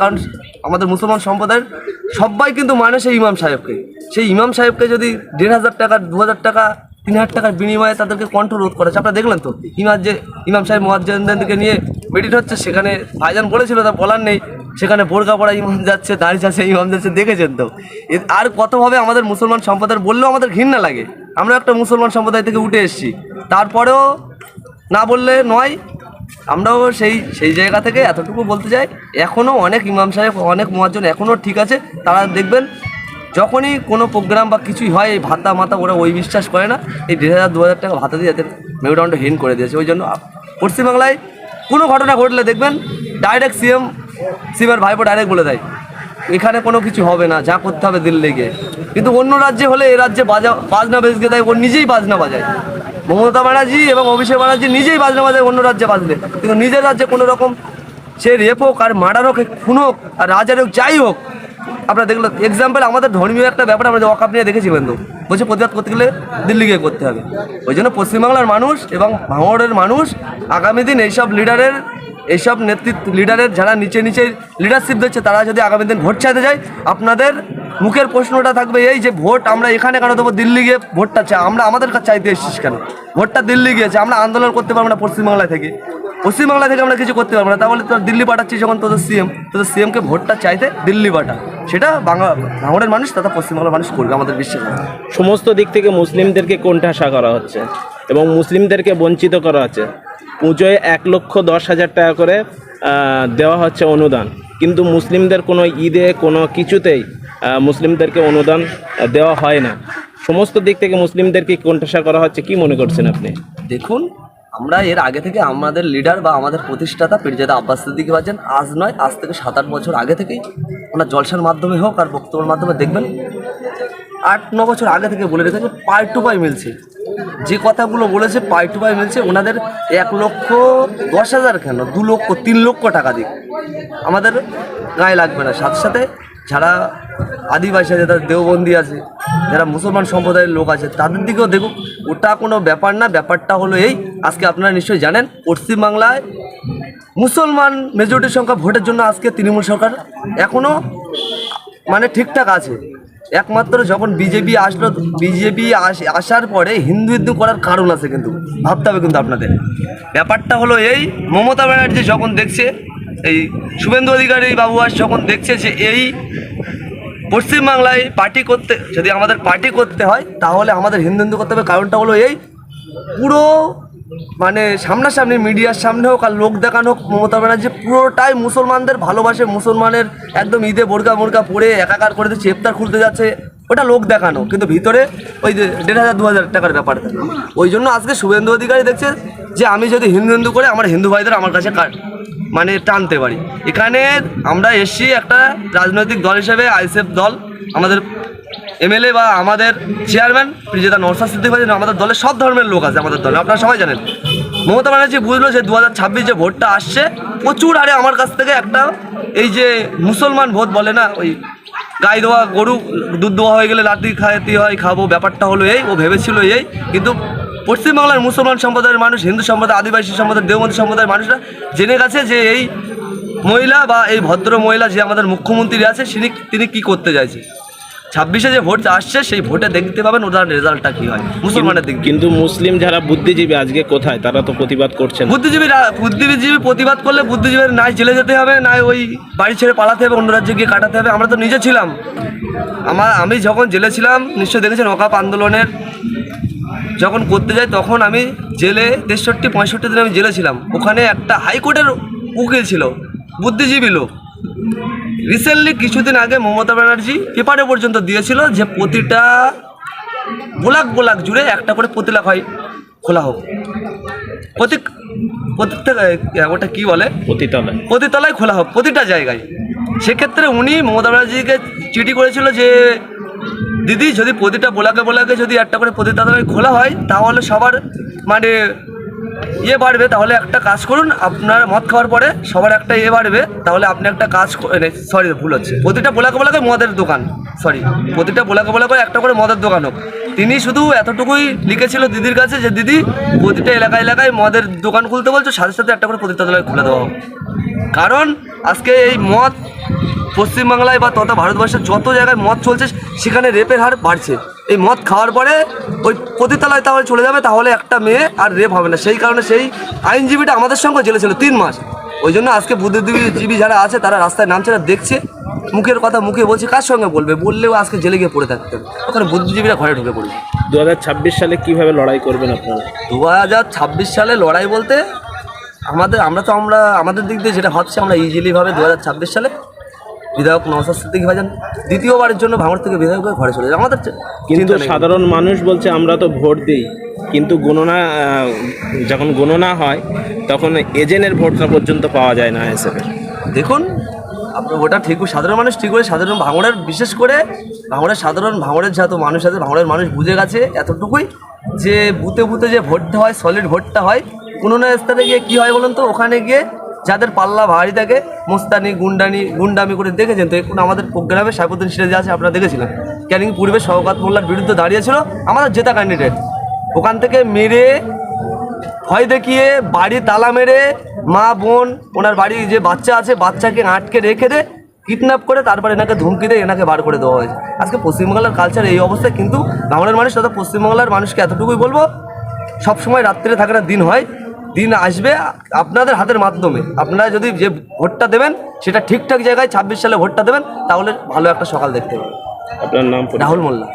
কারণ আমাদের মুসলমান সম্প্রদায়ের সবাই কিন্তু মানে সেই ইমাম সাহেবকে। সেই ইমাম সাহেবকে যদি 1,500 টাকা 2,000 টাকা 3,000 টাকার বিনিময়ে তাদেরকে কন্ট্রোল করেছে। আপনারা দেখলেন তো ইমাম সাহেব মুয়াজ্জিনদেরকে নিয়ে মিটিং হচ্ছে, সেখানে ভাইজান বলেছিল, তা বলার নেই, সেখানে বোরকা পরা ইমাম যাচ্ছে, দাড়ি যাচ্ছে ইমাম যাচ্ছে, দেখেছেন তো। আর কতভাবে আমাদের মুসলমান সম্প্রদায়ের বললেও আমাদের ঘৃণা লাগে। আমরা একটা মুসলমান সম্প্রদায় থেকে উঠে এসেছি, তারপরেও না বললে নয়। আমরাও সেই জায়গা থেকে এতটুকু বলতে চাই, এখনও অনেক ইমাম সাহেব, অনেক মুয়াজ্জিন এখনও ঠিক আছে। তারা দেখবেন যখনই কোনো প্রোগ্রাম বা কিছুই হয়, এই ভাতা মাতা ওরা ওই বিশ্বাস করে না। এই 1,500 2,000 টাকা ভাতা দিয়ে যাতে মেরুদণ্ড হীন করে দিয়েছে। ওই জন্য পশ্চিমবাংলায় কোনো ঘটনা ঘটলে দেখবেন ডাইরেক্ট সিএমের ভাইপো ডাইরেক্ট বলে দেয় এখানে কোনো কিছু হবে না, যা করতে হবে দিল্লি গিয়ে। কিন্তু অন্য রাজ্যে হলে এ রাজ্যে বাজনা বেজকে দেয়, ও নিজেই বাজনা বাজায়। মমতা ব্যানার্জি এবং অভিষেক ব্যানার্জি নিজেই বাজনা বাজায় অন্য রাজ্যে বাজলে, কিন্তু নিজের রাজ্যে কোনো রকম সে রেপ হোক আর মার্ডার হোক, খুন হোক আর রাজার হোক, যাই হোক। আপনারা দেখলো এক্সাম্পল আমাদের ধর্মীয় একটা ব্যাপার আমরা ওয়াকআপ নিয়ে দেখেছিলেন তো, বলছে প্রতিবাদ করতে গেলে দিল্লি গিয়ে করতে হবে। ওই জন্য পশ্চিমবাংলার মানুষ এবং ভাঙড়ের মানুষ আগামী দিন এইসব লিডারের যারা নিচে লিডারশিপ দিচ্ছে, তারা যদি আগামী দিন ভোট চাইতে যায়, আপনাদের মুখের প্রশ্নটা থাকবে এই যে ভোট আমরা এখানে কেন দেবো, দিল্লি গিয়ে ভোটটা চাই। আমরা আমাদের কাছে চাইতে এসেছিস কেন, ভোটটা দিল্লি গিয়েছে, আমরা আন্দোলন করতে পারবো না পশ্চিমবাংলা থেকে আমরা কিছু করতে পারবো না। তাহলে তোর দিল্লি পাঠাচ্ছিস যখন তোদের সিএমকে ভোটটা চাইতে দিল্লি পাঠা, সেটা ভাঙড়ের মানুষ তথা পশ্চিমবাংলার মানুষ করবে, আমাদের বিশ্বাস। সমস্ত দিক থেকে মুসলিমদেরকে কোণঠাসা করা হচ্ছে এবং মুসলিমদেরকে বঞ্চিত করা হচ্ছে। পুজোয় 1,10,000 টাকা করে দেওয়া হচ্ছে অনুদান, কিন্তু মুসলিমদের কোনো ঈদে কোনো কিছুতেই মুসলিমদেরকে অনুদান দেওয়া হয় না। সমস্ত দিক থেকে মুসলিমদেরকে কোণঠাসা করা হচ্ছে, কি মনে করছেন আপনি? দেখুন, আমরা এর আগে থেকে আমাদের লিডার বা আমাদের প্রতিষ্ঠাতা পীরজাদা আব্বাস সিদ্দিকী ভাইজান আজ নয়, আজ থেকে 7-8 বছর আগে থেকেই ওনার জলসার মাধ্যমে হোক আর বক্তব্যের মাধ্যমে দেখবেন 8-9 বছর আগে থেকে বলে রেখেছে পাই টু পাই মিলছে। যে কথাগুলো বলেছে পাই টু পাই মিলছে। ওনাদের 1,10,000 কেন 2 লক্ষ 3 লক্ষ টাকা দিক আমাদের গায়ে লাগবে না। সাথে সাথে যারা আদিবাসী আছে, যারা দেওবন্দি আছে, যারা মুসলমান সম্প্রদায়ের লোক আছে, তাদের দিকেও দেখুক। ওটা কোনো ব্যাপার না। ব্যাপারটা হলো এই, আজকে আপনারা নিশ্চয়ই জানেন পশ্চিমবাংলায় মুসলমান মেজরিটির সংখ্যা ভোটের জন্য আজকে তৃণমূল সরকার এখনও মানে ঠিকঠাক আছে। একমাত্র যখন বিজেপি আসার পরে হিন্দু করার কারণ আছে, কিন্তু ভাবতে হবে। কিন্তু আপনাদের ব্যাপারটা হলো এই, মমতা ব্যানার্জি যখন দেখছে, এই শুভেন্দু অধিকারী বাবু যখন দেখছে যে এই পশ্চিমবাংলায় যদি আমাদের পার্টি করতে হয়, তাহলে আমাদের হিন্দু করতে হবে। কারণটা হলো এই, পুরো মানে সামনাসামনি মিডিয়ার সামনে হোক আর লোক দেখানো হোক, মমতা ব্যানার্জি পুরোটাই মুসলমানদের ভালোবাসে। মুসলমানের একদম ঈদে বোরকা পরে একাকার করে দিচ্ছে, ইফতার খুলতে যাচ্ছে, ওটা লোক দেখানো, কিন্তু ভিতরে ওই যে 1,500 2,000 টাকার ব্যাপার। ওই জন্য আজকে শুভেন্দু অধিকারী দেখছে যে আমি যদি হিন্দু করে আমার হিন্দু ভাইদের আমার কাছে মানে টানতে পারি। এখানে আমরা এসছি একটা রাজনৈতিক দল হিসেবে, আইএসএফ দল, আমাদের এমএলএ বা আমাদের চেয়ারম্যান পীরজাদা নওশাদ সিদ্দিকী ভাই, আমাদের দলে সব ধর্মের লোক আছে আমাদের দলে, আপনারা সবাই জানেন। মমতা ব্যানার্জি বুঝলো যে 2026 যে ভোটটা আসছে, প্রচুর হারে আমার কাছ থেকে একটা এই যে মুসলমান ভোট বলে না, ওই গাই দেওয়া গরু দুধ দেওয়া হয়ে গেলে লাঠি খাইতে হয়, খাবো, ব্যাপারটা হলো এই। ও ভেবেছিল এই, কিন্তু পশ্চিমবাংলার মুসলমান সম্প্রদায়ের মানুষ, হিন্দু সম্প্রদায়, আদিবাসী সম্প্রদায়, দেওবন্দি সম্প্রদায়ের মানুষরা জেনে গেছে যে এই মহিলা বা এই ভদ্র মহিলা যে আমাদের মুখ্যমন্ত্রী আছে, তিনি কি করতে চাইছে। 26-এ যে ভোট আসছে, সেই ভোটে দেখতে পাবেন ওটার রেজাল্টটা কী হয় মুসলমানের দিক। কিন্তু মুসলিম যারা বুদ্ধিজীবী আজকে কোথায়, তারা তো প্রতিবাদ করছেন। বুদ্ধিজীবী প্রতিবাদ করলে বুদ্ধিজীবীর নাই জেলে যেতে হবে, নাই ওই বাড়ি ছেড়ে পালাতে হবে, অন্য রাজ্যে গিয়ে কাটাতে হবে। আমরা তো নিজে ছিলাম, আমি যখন জেলে ছিলাম, নিশ্চয়ই দেখেছেন ওয়াকআপ আন্দোলনের যখন করতে যাই, তখন আমি জেলে 63-65 দিন আমি জেলে ছিলাম। ওখানে একটা হাইকোর্টের উকিল ছিল, বুদ্ধিজীবী লোক। রিসেন্টলি কিছুদিন আগে মমতা ব্যানার্জি পেপারে পর্যন্ত দিয়েছিল যে প্রতিটা ব্লক জুড়ে একটা করে প্রতিলাখ হয় খোলা হোক, ওটা কি বলে, প্রতিতলায় খোলা হোক, প্রতিটা জায়গায়। সেক্ষেত্রে উনি মমতা ব্যানার্জিকে চিঠি করেছিল যে দিদি, যদি প্রতিটা ব্লকে যদি একটা করে প্রতিতলায় খোলা হয়, তাহলে সবার মানে বাড়বে। তাহলে একটা কাজ করুন, আপনার মদ খাওয়ার পরে সবার একটা বাড়বে, তাহলে আপনি একটা কাজ ভুল হচ্ছে, প্রতিটা ব্লকে মদের দোকান, প্রতিটা ব্লকে একটা করে মদের দোকান হোক। তিনি শুধু এতটুকুই লিখেছিল দিদির কাছে যে দিদি, প্রতিটা এলাকায় মদের দোকান খুলতে বলছো, সাথে সাথে একটা করে প্রতিটা তলায় খুলে দেওয়া হোক। কারণ আজকে এই মদ পশ্চিমবাংলায় বা তথা ভারতবর্ষের যত জায়গায় মদ চলছে সেখানে রেপের হার বাড়ছে। এই মদ খাওয়ার পরে ওই পতিতালয় তাহলে চলে যাবে, তাহলে একটা মেয়ে আর রেপ হবে না। সেই কারণে সেই আইনজীবীটা আমাদের সঙ্গে জেলে ছিল 3 মাস। ওই জন্য আজকে বুদ্ধিজীবী যারা আছে তারা রাস্তায় নামছে না, দেখছে, মুখের কথা মুখে বলছে, কার সঙ্গে বলবে? বললেও আজকে জেলে গিয়ে পড়ে থাকতেন, ওখানে বুদ্ধিজীবীরা ঘরে ঢুকে পড়বে। 2026 সালে কিভাবে লড়াই করবেন আপনারা? 2026 সালে লড়াই বলতে আমরা আমাদের দিক দিয়ে যেটা ভাবছি, আমরা ইজিলিভাবে 2026 সালে বিধায়ক নওশাদ সিদ্দিকী ভাইজান দ্বিতীয়বারের জন্য ভাঙড় থেকে বিধায়ক হয়ে ঘরে চলে যায়। আমাদের কিন্তু সাধারণ মানুষ বলছে আমরা তো ভোট দিই, কিন্তু গণনা যখন গণনা হয় তখন এজেন্টের ভোটটা পর্যন্ত পাওয়া যায় না হিসেবে। দেখুন, আপনার ওটা ঠিক, সাধারণ মানুষ ঠিক করে, সাধারণ ভাঙড়ের বিশেষ করে ভাঙড়ের যত মানুষ আছে, ভাঙড়ের মানুষ বুঝে গেছে এতটুকুই যে বুথে বুথে যে ভোটটা হয়, সলিড ভোটটা হয়, কোনো না স্থানে গিয়ে কী হয় বলুন তো, ওখানে গিয়ে যাদের পাল্লা ভারী থাকে মোস্তানি গুন্ডামি করে দেখেছেন তো। এখন আমাদের প্রোগ্রামে সাইফুদ্দিন সিরাজি আছে, আপনারা দেখেছিলেন, ক্যানিং পূর্বে শওকত মোল্লার বিরুদ্ধে দাঁড়িয়েছিল আমাদের জেতা ক্যান্ডিডেট, ওখান থেকে মেরে ভয় দেখিয়ে বাড়ি তালা মেরে মা বোন ওনার বাড়ি যে বাচ্চা আছে বাচ্চাকে আটকে রেখে দে, কিডন্যাপ করে তারপরে এনাকে ধুমকি দিয়ে এনাকে বার করে দেওয়া হয়েছে। আজকে পশ্চিমবাংলার কালচার এই অবস্থায়, কিন্তু ভাঙড়ের মানুষ তথা পশ্চিমবাংলার মানুষকে এতটুকুই বলবো, সবসময় রাত্রে থাকে না, দিন হয়, দিন আসবে আপনাদের হাতের মাধ্যমে। আপনারা যদি যে ভোটটা দেবেন সেটা ঠিকঠাক জায়গায় 26 সালে ভোটটা দেবেন, তাহলে ভালো একটা সকাল দেখতে পাবেন। আপনার নাম? রাহুল মোল্লা।